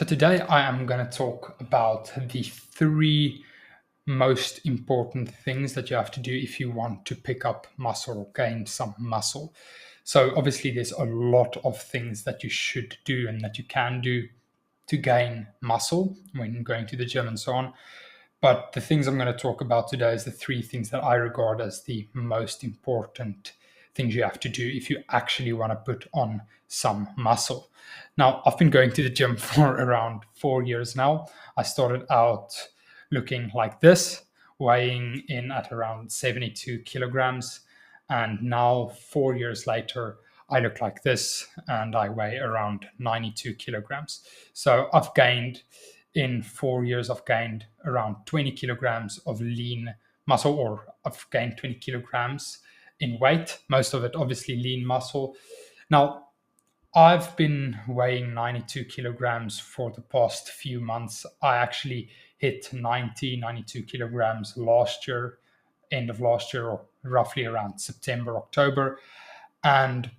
So today I am going to talk about the three most important things that you have to do if you want to pick up muscle or gain some muscle. So obviously there's a lot of things that you should do and that you can do to gain muscle when going to the gym and so on. But the things I'm going to talk about today is the three things that I regard as the most important things you have to do if you actually want to put on some muscle. Now, I've been going to the gym for around 4 years now. I started out looking like this, weighing in at around 72 kilograms. And now, 4 years later, I look like this and I weigh around 92 kilograms. So in 4 years, I've gained around 20 kilograms of lean muscle, or I've gained 20 kilograms in weight, most of it obviously lean muscle. Now, I've been weighing 92 kilograms for the past few months. I actually hit 92 kilograms last year, end of last year, or roughly around September, October. And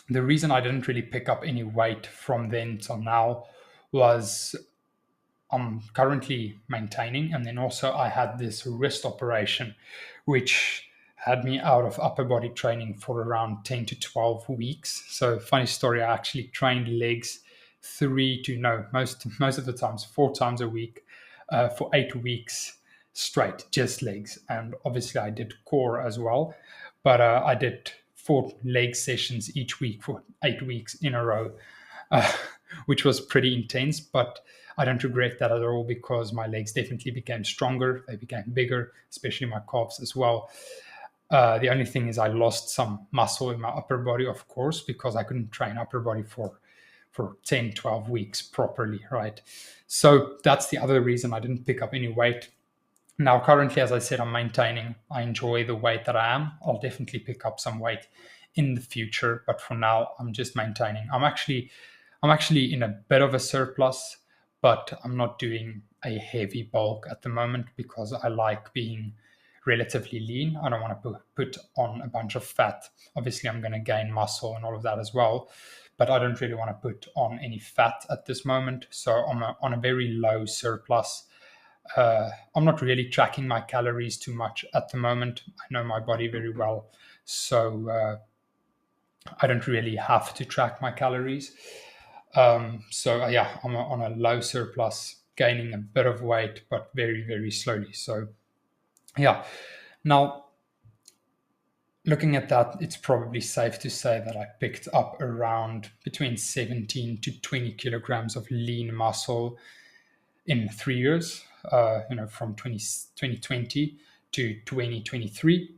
the reason I didn't really pick up any weight from then till now was I'm currently maintaining. And then also, I had this wrist operation, which had me out of upper body training for around 10 to 12 weeks. So, funny story, I actually trained legs most of the times, 4 times a week for 8 weeks straight, just legs. And obviously, I did core as well, but I did 4 leg sessions each week for 8 weeks in a row, uh, which was pretty intense. But I don't regret that at all because my legs definitely became stronger. They became bigger, especially my calves as well. The only thing is I lost some muscle in my upper body, of course, because I couldn't train upper body for 10, 12 weeks properly, right? So that's the other reason I didn't pick up any weight. Now, currently, as I said, I'm maintaining. I enjoy the weight that I am. I'll definitely pick up some weight in the future, but for now, I'm just maintaining. I'm actually in a bit of a surplus, but I'm not doing a heavy bulk at the moment because I like being relatively lean. I don't want to put on a bunch of fat. Obviously, I'm going to gain muscle and all of that as well, but I don't really want to put on any fat at this moment. So I'm on a very low surplus. I'm not really tracking my calories too much at the moment. I know my body very well, so I don't really have to track my calories. So yeah, I'm on a low surplus, gaining a bit of weight, but very, very slowly. So yeah, now looking at that, it's probably safe to say that I picked up around between 17 to 20 kilograms of lean muscle in 3 years, from 2020 to 2023.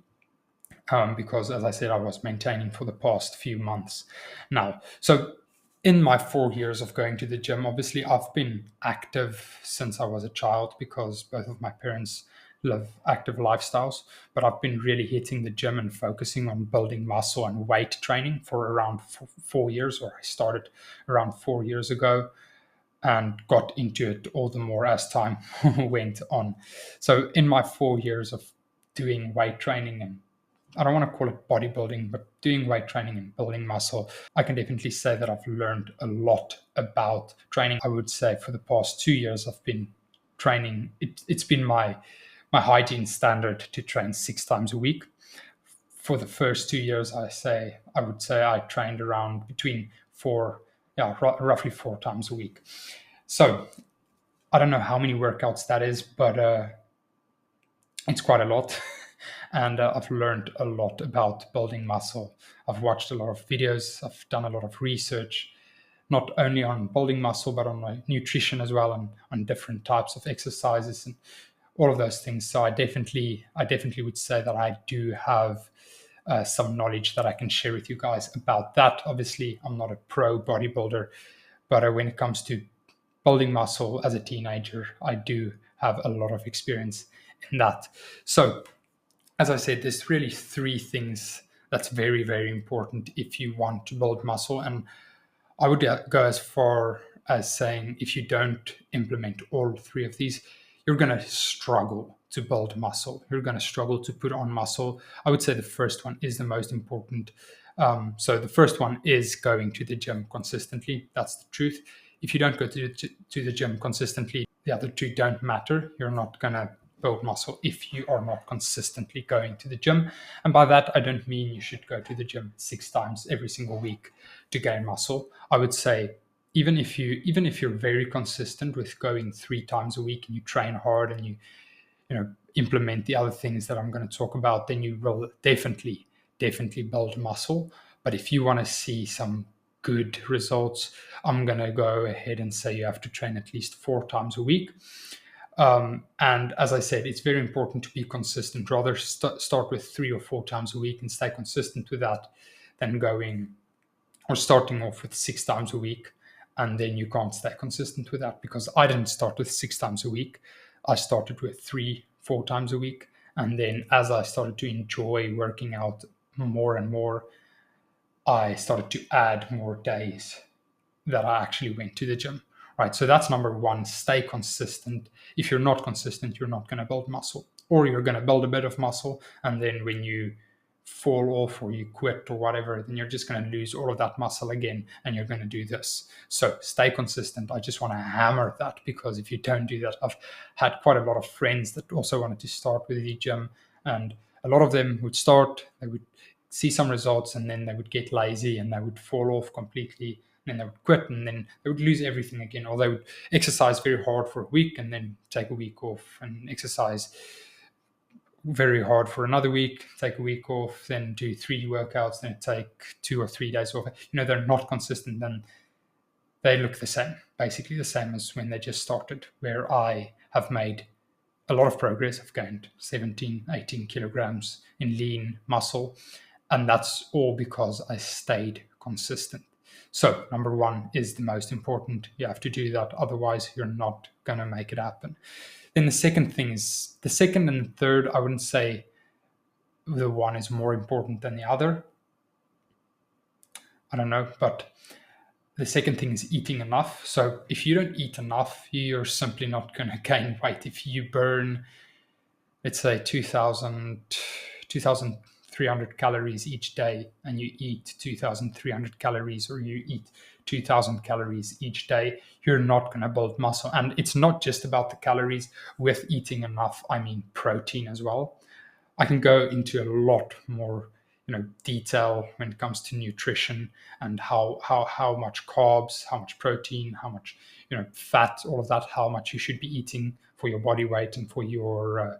Because, as I said, I was maintaining for the past few months now. So, in my 4 years of going to the gym, obviously, I've been active since I was a child because both of my parents live active lifestyles. But I've been really hitting the gym and focusing on building muscle and weight training for around 4 years, or I started around 4 years ago and got into it all the more as time went on. So, in my 4 years of doing weight training, and I don't want to call it bodybuilding, but doing weight training and building muscle, I can definitely say that I've learned a lot about training. I would say for the past 2 years, I've been training. It's been my hygiene standard to train 6 times a week. For the first 2 years, I would say I trained around between roughly 4 times a week. So I don't know how many workouts that is, but it's quite a lot. And I've learned a lot about building muscle. I've watched a lot of videos. I've done a lot of research, not only on building muscle, but on my nutrition as well, and on different types of exercises and all of those things. So I definitely would say that I do have some knowledge that I can share with you guys about that. Obviously, I'm not a pro bodybuilder, but when it comes to building muscle as a teenager, I do have a lot of experience in that. So, as I said, there's really three things that's very, very important if you want to build muscle. And I would go as far as saying if you don't implement all three of these, you're going to struggle to build muscle. You're going to struggle to put on muscle. I would say the first one is the most important. So the first one is going to the gym consistently. That's the truth. if you don't go to the gym consistently, the other two don't matter. You're not going to build muscle if you are not consistently going to the gym. And by that, I don't mean you should go to the gym 6 times every single week to gain muscle. I would say even if you're very consistent with going 3 times a week and you train hard and you implement the other things that I'm going to talk about, then you will definitely build muscle. But if you want to see some good results, I'm going to go ahead and say you have to train at least 4 times a week. And as I said, it's very important to be consistent. Rather start with 3 or 4 times a week and stay consistent with that than going or starting off with 6 times a week and then you can't stay consistent with that. Because I didn't start with 6 times a week. I started with 3-4 times a week. And then as I started to enjoy working out more and more, I started to add more days that I actually went to the gym. Right. So that's number one, stay consistent. If you're not consistent, you're not going to build muscle, or you're going to build a bit of muscle. And then when you fall off or you quit or whatever, then you're just going to lose all of that muscle again and you're going to do this. So stay consistent. I just want to hammer that, because if you don't do that, I've had quite a lot of friends that also wanted to start with the gym, and a lot of them would start, they would see some results, and then they would get lazy and they would fall off completely, and then they would quit, and then they would lose everything again. Or they would exercise very hard for a week and then take a week off, and exercise very hard for another week, take a week off, then do 3 workouts, then take 2 or 3 days off. They're not consistent, then they look the same, basically the same as when they just started, where I have made a lot of progress. I've gained 17, 18 kilograms in lean muscle, and that's all because I stayed consistent. So number one is the most important. You have to do that, otherwise you're not going to make it happen. Then the second and third, I wouldn't say the one is more important than the other. I don't know, but the second thing is eating enough. So if you don't eat enough, you're simply not going to gain weight. If you burn, let's say 2,300 calories each day, and you eat 2,300 calories, or you eat 2,000 calories each day, you're not going to build muscle. And it's not just about the calories. With eating enough, I mean protein as well. I can go into a lot more detail when it comes to nutrition and how much carbs, how much protein, how much fat, all of that, how much you should be eating for your body weight and for your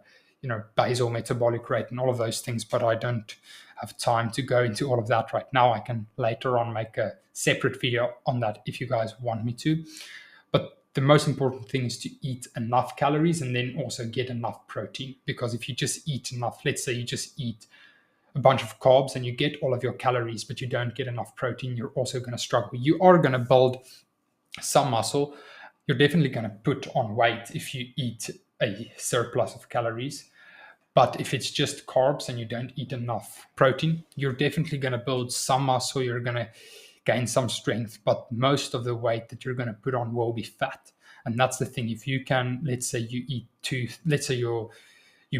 basal metabolic rate and all of those things. But I don't have time to go into all of that right now. I can later on make a separate video on that if you guys want me to. But the most important thing is to eat enough calories and then also get enough protein. Because if you just eat enough, let's say you just eat a bunch of carbs and you get all of your calories, but you don't get enough protein, you're also going to struggle. You are going to build some muscle. You're definitely going to put on weight if you eat a surplus of calories. But if it's just carbs and you don't eat enough protein, you're definitely going to build some muscle. You're going to gain some strength, but most of the weight that you're going to put on will be fat. And that's the thing. If you can, let's say you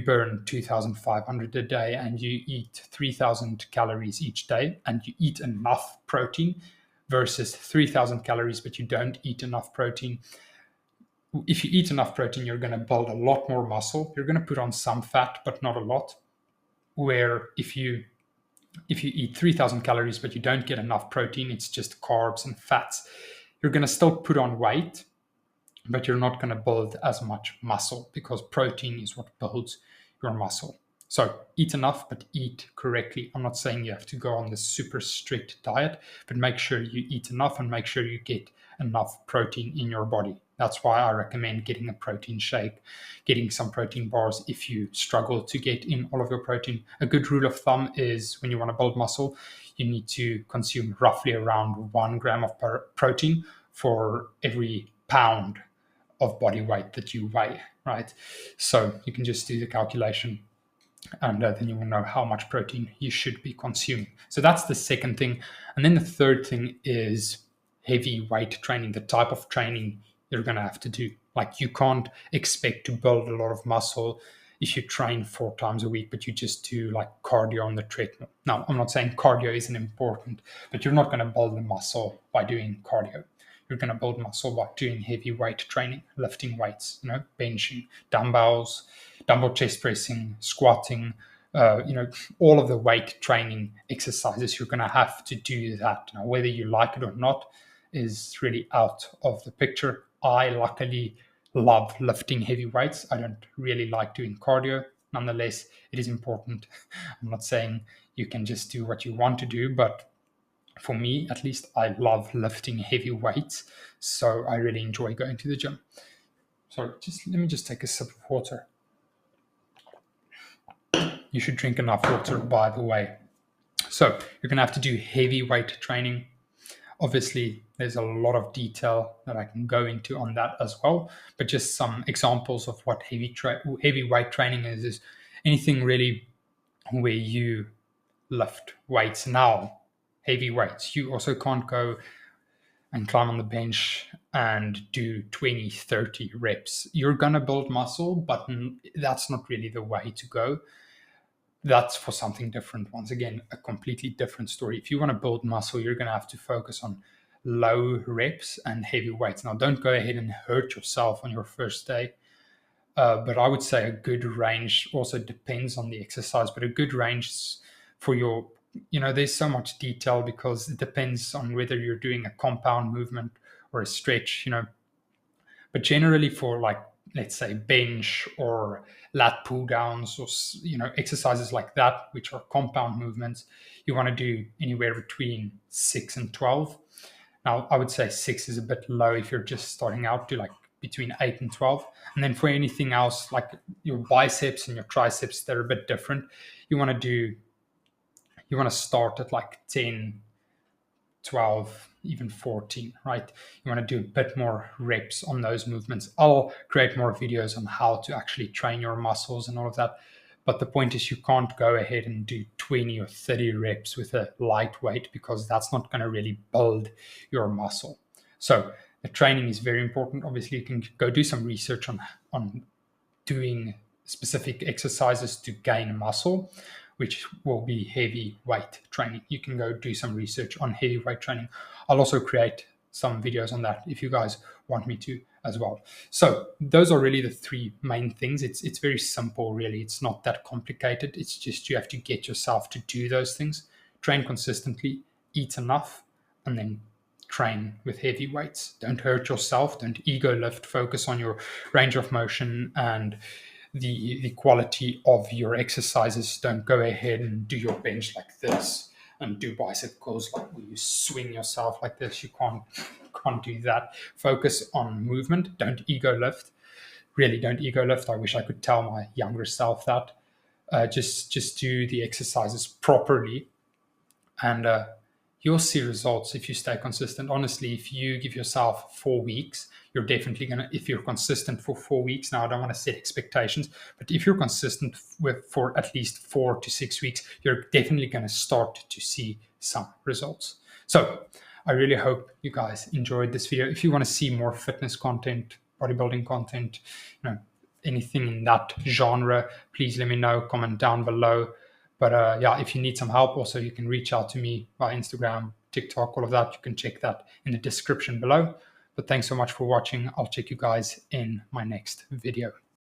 burn 2,500 a day and you eat 3,000 calories each day, and you eat enough protein versus 3,000 calories, but you don't eat enough protein. If you eat enough protein, you're going to build a lot more muscle. You're going to put on some fat, but not a lot. Where if you eat 3,000 calories, but you don't get enough protein, it's just carbs and fats, you're going to still put on weight, but you're not going to build as much muscle, because protein is what builds your muscle. So eat enough, but eat correctly. I'm not saying you have to go on this super strict diet, but make sure you eat enough and make sure you get enough protein in your body. That's why I recommend getting a protein shake, getting some protein bars if you struggle to get in all of your protein. A good rule of thumb is when you want to build muscle, you need to consume roughly around 1 gram of protein for every pound of body weight that you weigh, right? So you can just do the calculation, and then you will know how much protein you should be consuming. So that's the second thing. And then the third thing is heavy weight training, the type of training you're going to have to do. Like, you can't expect to build a lot of muscle if you train 4 times a week, but you just do like cardio on the treadmill. Now, I'm not saying cardio isn't important, but you're not going to build the muscle by doing cardio. you're going to build muscle by doing heavy weight training, lifting weights, benching, dumbbells, dumbbell chest pressing, squatting, all of the weight training exercises. You're going to have to do that. Now, whether you like it or not is really out of the picture. I luckily love lifting heavy weights. I don't really like doing cardio. Nonetheless, it is important. I'm not saying you can just do what you want to do, but for me, at least, I love lifting heavy weights. So I really enjoy going to the gym. Sorry, let me just take a sip of water. You should drink enough water, by the way. So you're going to have to do heavy weight training. Obviously, there's a lot of detail that I can go into on that as well. But just some examples of what heavy weight training is anything really where you lift weights. Now, heavy weights. You also can't go and climb on the bench and do 20, 30 reps. You're going to build muscle, but that's not really the way to go. That's for something different. Once again, a completely different story. If you want to build muscle, you're going to have to focus on low reps and heavy weights. Now, don't go ahead and hurt yourself on your first day. But I would say a good range also depends on the exercise, but a good range for your, there's so much detail because it depends on whether you're doing a compound movement or a stretch, But generally for let's say bench or lat pull downs or exercises like that, which are compound movements, you want to do anywhere between 6 and 12. Now I would say 6 is a bit low if you're just starting out, to between 8 and 12. And then for anything else, like your biceps and your triceps, they're a bit different. You want to start at 10, 12, even 14, right? You want to do a bit more reps on those movements. I'll create more videos on how to actually train your muscles and all of that. But the point is you can't go ahead and do 20 or 30 reps with a lightweight because that's not going to really build your muscle. So the training is very important. Obviously, you can go do some research on doing specific exercises to gain muscle, which will be heavy weight training. You can go do some research on heavy weight training. I'll also create some videos on that if you guys want me to as well. So those are really the three main things. It's very simple, really. It's not that complicated. It's just you have to get yourself to do those things. Train consistently, eat enough, and then train with heavy weights. Don't hurt yourself. Don't ego lift. Focus on your range of motion and the quality of your exercises. Don't go ahead and do your bench like this and do bicep curls where you swing yourself like this. You can't do that. Focus on movement. Don't ego lift. Really, don't ego lift. I wish I could tell my younger self that. Just do the exercises properly, and you'll see results if you stay consistent. Honestly, if you give yourself 4 weeks, you're definitely going to, if you're consistent for 4 weeks, now I don't want to set expectations, but if you're consistent for at least 4 to 6 weeks, you're definitely going to start to see some results. So I really hope you guys enjoyed this video. If you want to see more fitness content, bodybuilding content, anything in that genre, please let me know, comment down below. But if you need some help, also you can reach out to me via Instagram, TikTok, all of that. You can check that in the description below. But thanks so much for watching. I'll check you guys in my next video.